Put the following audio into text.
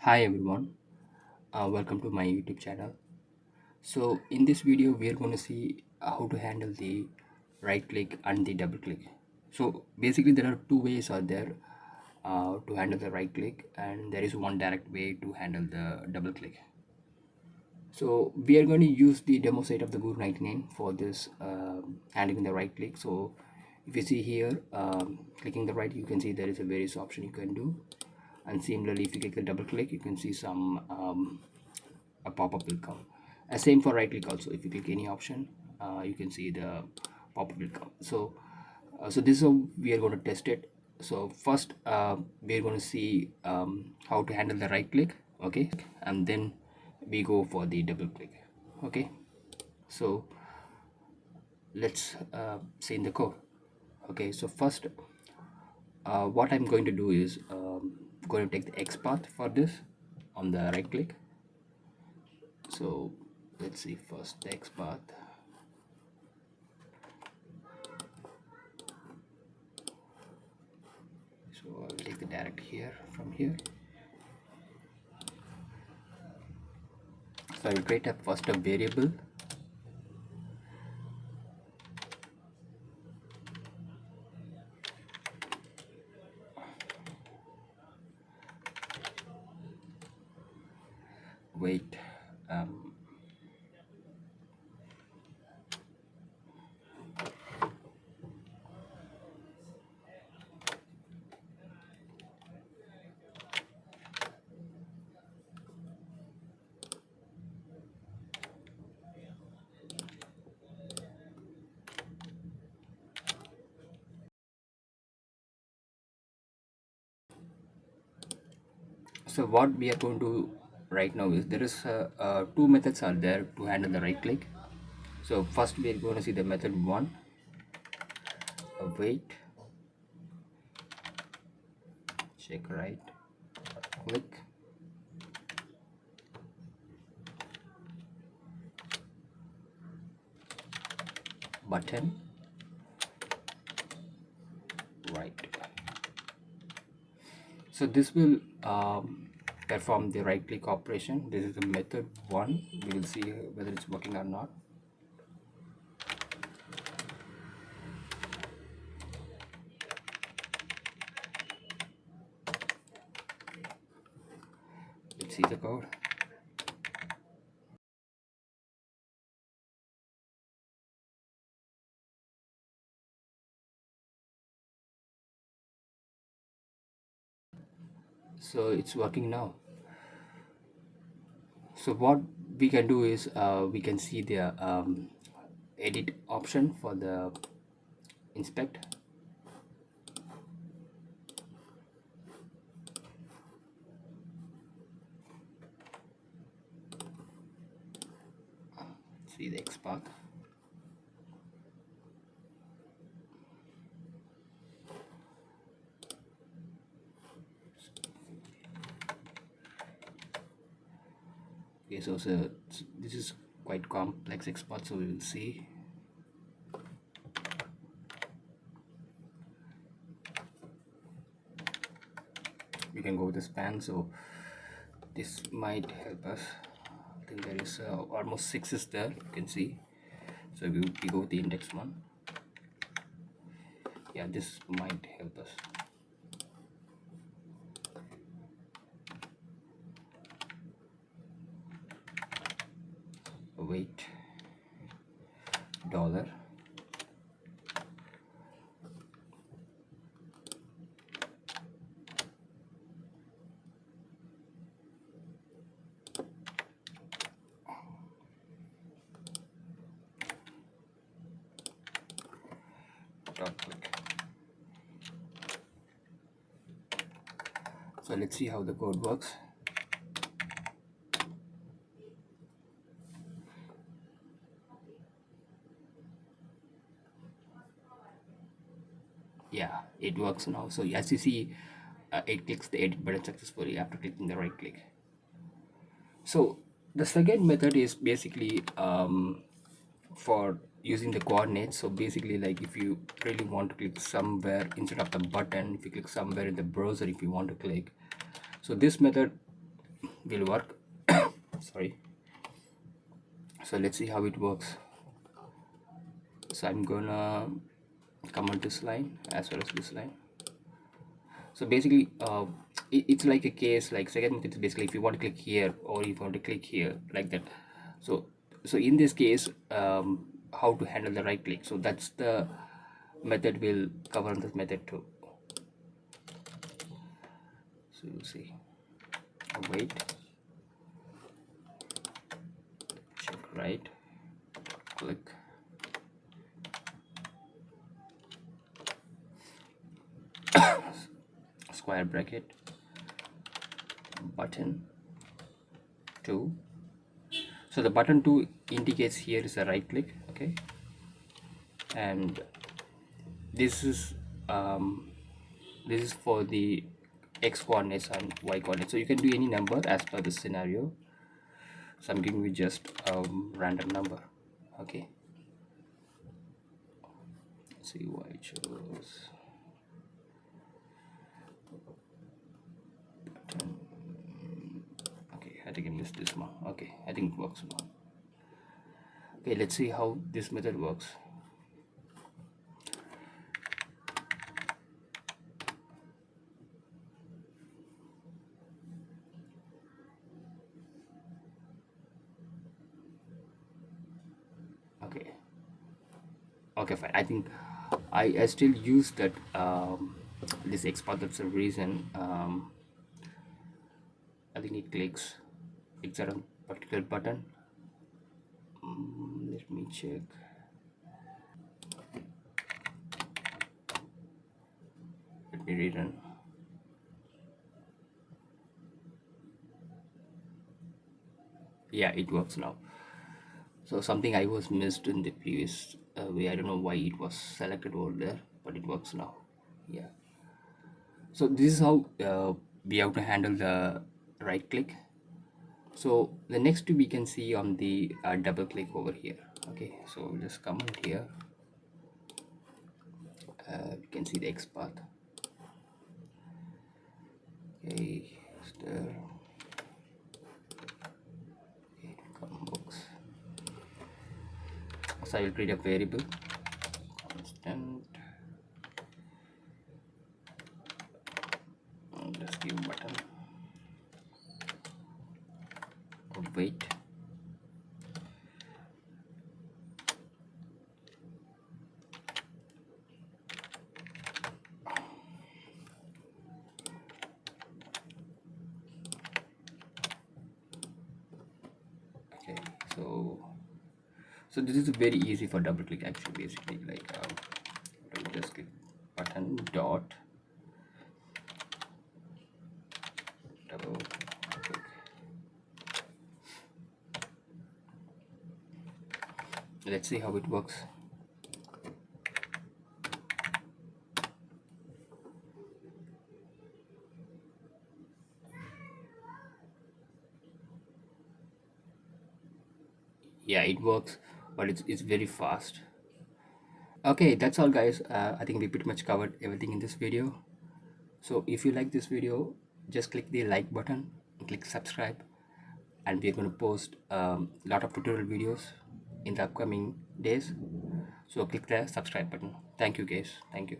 Hi everyone, welcome to my YouTube channel. So in this video we are going to see how to handle the right click and the double click. So basically there are two ways out there to handle the right click, and there is one direct way to handle the double click. So we are going to use the demo site of the Guru 99 for this handling the right click. So if you see here, clicking the right, you can see there is a various option you can do, and similarly if you click the double click you can see some a pop-up will come. Same for right click also. If you click any option, you can see the pop-up will come. So this is how we are going to test it. So first we are going to see how to handle the right click, okay, and then we go for the double click. Okay, so let's see in the code. Okay, so first what I'm going to do is going to take the X path for this on the right click. So let's see first the X path. So I'll take the direct here from here. So I'll create a first a variable. Wait. Um, so what we are going to right now is there is two methods are there to handle the right click. So first we are going to see the method one, wait, check right click, button right. So this will perform the right click operation. This is the method one. We will see whether it's working or not. Let's see the code. So it's working now. So what we can do is we can see the edit option for the inspect. See the X path. Okay, so this is quite complex X path, so we will see. We can go with the span, so this might help us. I think there is almost 6 is there, you can see. So we go with the index one. Yeah, this might help us. Wait, dollar, dot click. So let's see how the code works. Yeah, it works now. So as you see, it clicks the edit button successfully after clicking the right click. So the second method is basically for using the coordinates. So basically, like if you really want to click somewhere instead of the button, if you click somewhere in the browser, if you want to click, so this method will work. Sorry. So let's see how it works. So I'm gonna come on this line as well as this line. So basically it's like a case, like second method is basically if you want to click here or if you want to click here like that. So in this case, how to handle the right click, so that's the method we'll cover on this method too. So you see, wait, check right click, square bracket, button 2. So the button 2 indicates here is a right click, okay, and this is um, this is for the x coordinates and y coordinates, so you can do any number as per the scenario. So I'm giving you just random number, okay. Let's see why I chose button. Okay, I think I missed this one. Okay, I think it works now. Okay, let's see how this method works. Okay, okay, fine. I think I still use that this export. That's the reason. I think it clicks on a particular button. Let me check. Let me rerun. Yeah, it works now. So something I was missed in the previous way. I don't know why it was selected over there, but it works now. Yeah. So this is how we have to handle the right click. So the next we can see on the double click over here. Okay, so just come in here. You can see the X path. Okay, there. Okay, come books. So I will create a variable constant. And just give button. Wait. Okay, so this is very easy for double click actually. Basically, like just click button dot double click. Let's see how it works. Yeah, it works, but it's very fast. Okay, that's all guys. I think we pretty much covered everything in this video. So if you like this video, just click the like button and click subscribe, and we're going to post a lot of tutorial videos in the upcoming days. So click the subscribe button. Thank you guys. Thank you.